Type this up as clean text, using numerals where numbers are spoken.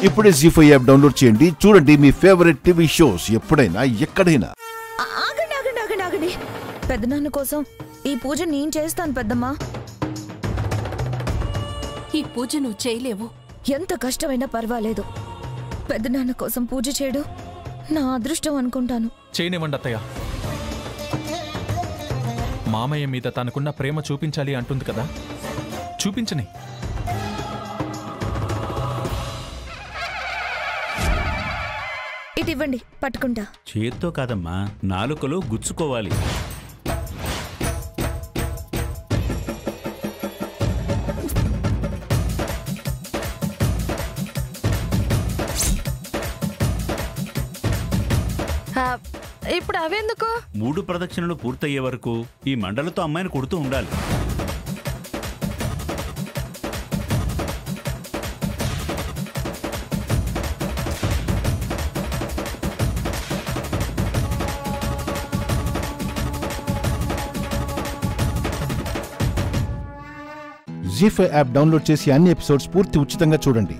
ఇప్పుడే జీ5 app download చేయండి. చూడండి మీ ఫేవరెట్ టీవీ షోస్ ఎప్పుడైనా ఎక్కడైనా. ఆగండి ఆగండి ఆగండి ఆగండి. పెద్దనాన్న కోసం ఈ పూజ నేను చేస్తాను పెద్దమ్మా. ఈ పూజ నువ్వు చేయలేవు. ఎంత కష్టమైనా పర్వాలేదు. పెద్దనాన్న కోసం పూజ చేయడం నా అదృష్టం అనుకుంటాను. చేయనివ్వండి అత్తయ్య. మామయ్య మీద తనకున్న ప్రేమ చూపించాలి అంటుంది కదా, చూపించని. ఇటు ఇవ్వండి, పట్టుకుంటా. చేత్తో కాదమ్మా, నాలుకలో గుచ్చుకోవాలి. ఇప్పుడు అవెందుకు? 3 ప్రదక్షిణలు పూర్తయ్యే వరకు ఈ మండలతో అమ్మాయిని కొడుతూ ఉండాలి. జీ5 యాప్ డౌన్లోడ్ చేసి అన్ని ఎపిసోడ్స్ పూర్తి ఉచితంగా చూడండి.